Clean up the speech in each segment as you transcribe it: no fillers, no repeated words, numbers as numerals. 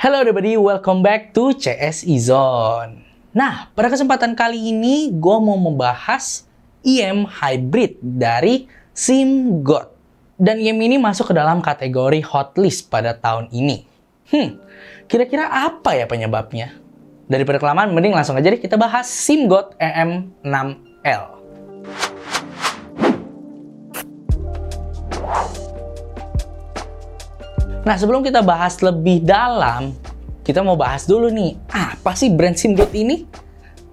Hello everybody, welcome back to CSI Zone. Nah, pada kesempatan kali ini gue mau membahas IM hybrid dari SIMGOT. Dan IM ini masuk ke dalam kategori hotlist pada tahun ini. Kira-kira apa ya penyebabnya? Daripada kelamaan, mending langsung aja deh kita bahas SIMGOT EM6L. Nah, sebelum kita bahas lebih dalam, kita mau bahas dulu nih, apa sih brand SIMGOT ini?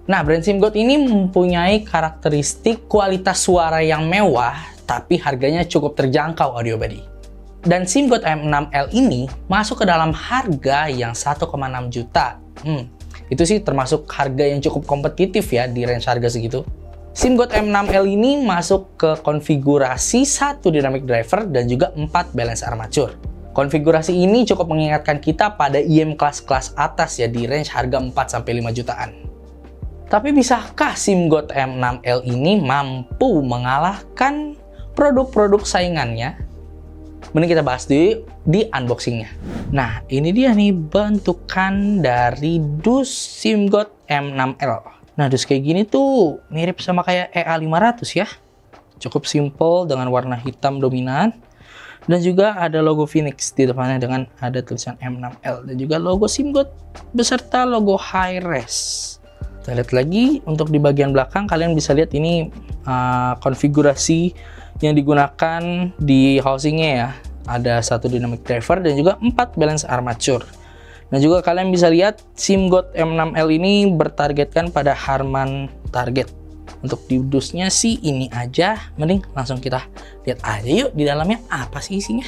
Nah, brand SIMGOT ini mempunyai karakteristik kualitas suara yang mewah, tapi harganya cukup terjangkau audio buddy. Dan SIMGOT EM6L ini masuk ke dalam harga yang 1,6 juta. Itu sih termasuk harga yang cukup kompetitif ya di range harga segitu. SIMGOT EM6L ini masuk ke konfigurasi 1 dynamic driver dan juga 4 balance armature. Konfigurasi ini cukup mengingatkan kita pada IM kelas-kelas atas ya di range harga 4-5 jutaan. Tapi bisakah SIMGOT EM6L ini mampu mengalahkan produk-produk saingannya? Mending kita bahas di unboxingnya. Nah, ini dia nih bentukan dari dus SIMGOT EM6L. Nah, dus kayak gini tuh mirip sama kayak EA500 ya. Cukup simple dengan warna hitam dominan. Dan juga ada logo Phoenix di depannya dengan ada tulisan M6L. Dan juga logo SIMGOT beserta logo Hi-Res. Kita lihat lagi, untuk di bagian belakang kalian bisa lihat ini konfigurasi yang digunakan di housingnya ya. Ada 1 dynamic driver dan juga 4 balance armature. Dan juga kalian bisa lihat SIMGOT M6L ini bertargetkan pada Harman target. Untuk di dusnya sih ini aja, mending langsung kita lihat aja yuk di dalamnya apa sih isinya.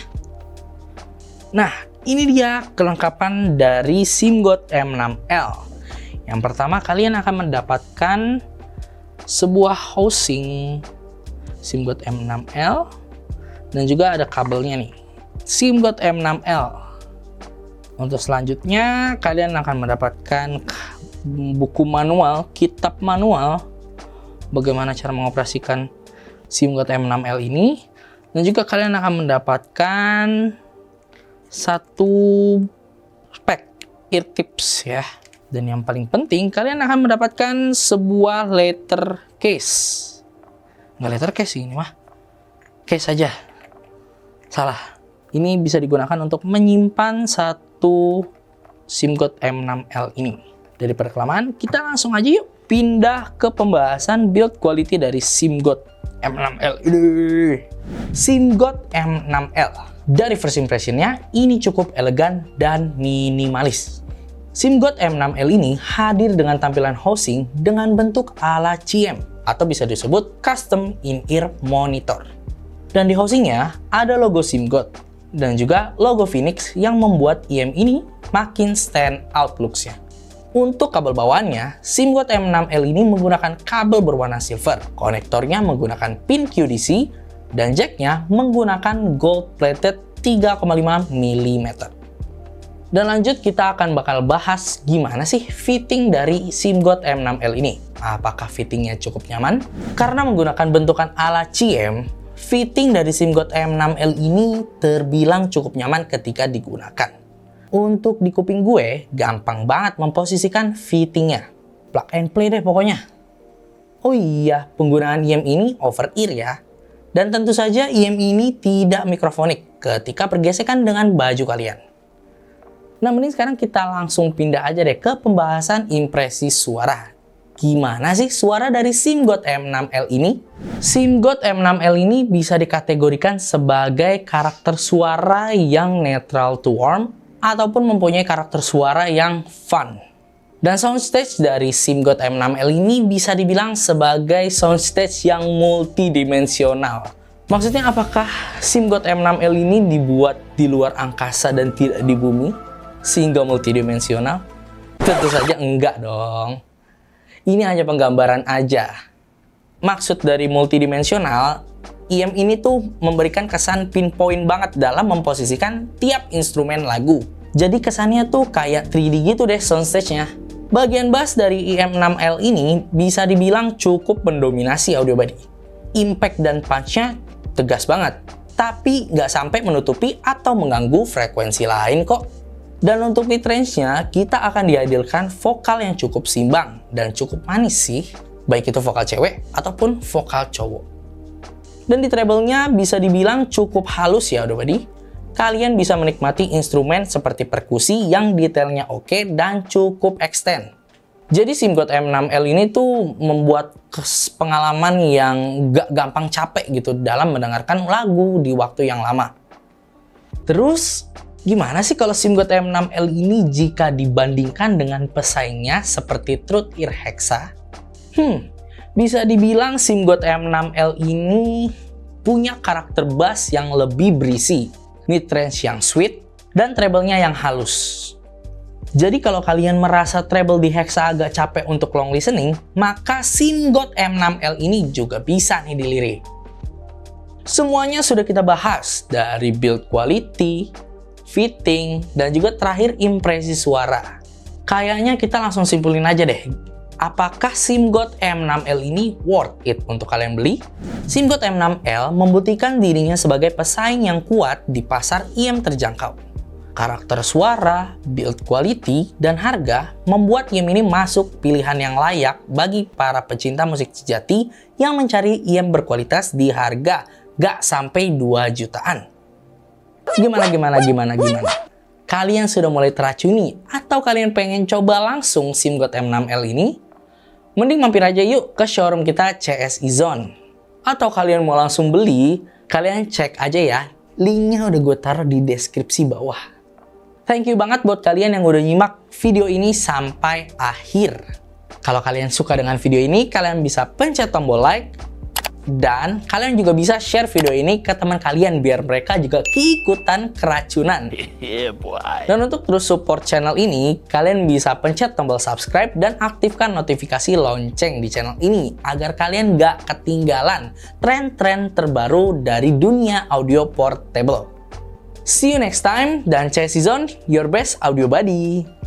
Nah, ini dia kelengkapan dari SIMGOT M6L. Yang pertama, kalian akan mendapatkan sebuah housing SIMGOT M6L dan juga ada kabelnya nih, SIMGOT M6L. Untuk selanjutnya, kalian akan mendapatkan buku manual, kitab manual bagaimana cara mengoperasikan SIMGOT M6L ini, dan juga kalian akan mendapatkan satu spek ear tips ya. Dan yang paling penting, kalian akan mendapatkan sebuah leather case. Nggak leather case ini mah, case saja. Salah. Ini bisa digunakan untuk menyimpan satu SIMGOT M6L ini. Daripada kelamaan, kita langsung aja yuk pindah ke pembahasan build quality dari SIMGOT M6L ini. SIMGOT M6L dari first impressionnya ini cukup elegan dan minimalis. SIMGOT M6L ini hadir dengan tampilan housing dengan bentuk ala CM atau bisa disebut custom in-ear monitor. Dan di housingnya ada logo SIMGOT dan juga logo Phoenix yang membuat IM ini makin stand out looks-nya. Untuk kabel bawaannya, SIMGOT M6L ini menggunakan kabel berwarna silver. Konektornya menggunakan pin QDC dan jacknya menggunakan gold-plated 3,5 mm. Dan lanjut kita akan bakal bahas gimana sih fitting dari SIMGOT M6L ini. Apakah fittingnya cukup nyaman? Karena menggunakan bentukan ala CM, fitting dari SIMGOT M6L ini terbilang cukup nyaman ketika digunakan. Untuk di kuping gue, gampang banget memposisikan fittingnya. Plug and play deh pokoknya. Oh iya, penggunaan IM ini over ear ya. Dan tentu saja IM ini tidak mikrofonik ketika pergesekan dengan baju kalian. Nah, mending sekarang kita langsung pindah aja deh ke pembahasan impresi suara. Gimana sih suara dari SIMGOT M6L ini? SIMGOT M6L ini bisa dikategorikan sebagai karakter suara yang neutral to warm, ataupun mempunyai karakter suara yang fun. Dan soundstage dari SIMGOT M6L ini bisa dibilang sebagai soundstage yang multidimensional. Maksudnya apakah SIMGOT M6L ini dibuat di luar angkasa dan tidak di bumi sehingga multidimensional? Tentu saja enggak dong. Ini hanya penggambaran aja. Maksud dari multidimensional, IM ini tuh memberikan kesan pinpoint banget dalam memposisikan tiap instrumen lagu. Jadi kesannya tuh kayak 3D gitu deh soundstage-nya. Bagian bass dari IM6L ini bisa dibilang cukup mendominasi audio body. Impact dan punch-nya tegas banget, tapi nggak sampai menutupi atau mengganggu frekuensi lain kok. Dan untuk mid range-nya, kita akan dihadirkan vokal yang cukup seimbang dan cukup manis sih, baik itu vokal cewek ataupun vokal cowok. Dan di treble-nya bisa dibilang cukup halus ya Audobody. Kalian bisa menikmati instrumen seperti perkusi yang detailnya oke dan cukup extend. Jadi SIM-God M6L ini tuh membuat pengalaman yang gak gampang capek gitu dalam mendengarkan lagu di waktu yang lama. Terus, gimana sih kalau SIM-God M6L ini jika dibandingkan dengan pesaingnya seperti Truth Ear Hexa? Bisa dibilang SIM-God M6L ini punya karakter bass yang lebih berisi, mid range yang sweet, dan treble-nya yang halus. Jadi kalau kalian merasa treble di Hexa agak capek untuk long listening, maka SIM-God M6L ini juga bisa nih dilirik. Semuanya sudah kita bahas, dari build quality, fitting, dan juga terakhir impresi suara. Kayaknya kita langsung simpulin aja deh. Apakah SIM-God M6L ini worth it untuk kalian beli? SIM-God M6L membuktikan dirinya sebagai pesaing yang kuat di pasar IM terjangkau. Karakter suara, build quality, dan harga membuat IM ini masuk pilihan yang layak bagi para pecinta musik sejati yang mencari IM berkualitas di harga gak sampai 2 jutaan. Gimana? Kalian sudah mulai teracuni atau kalian pengen coba langsung SIM-God M6L ini? Mending mampir aja yuk ke showroom kita CSI Zone. Atau kalian mau langsung beli, kalian cek aja ya. Linknya udah gue taruh di deskripsi bawah. Thank you banget buat kalian yang udah nyimak video ini sampai akhir. Kalau kalian suka dengan video ini, kalian bisa pencet tombol like. Dan kalian juga bisa share video ini ke teman kalian biar mereka juga keikutan keracunan. Dan untuk terus support channel ini, kalian bisa pencet tombol subscribe dan aktifkan notifikasi lonceng di channel ini agar kalian gak ketinggalan tren-tren terbaru dari dunia audio portable. See you next time, dan CSI Zone, your best audio buddy.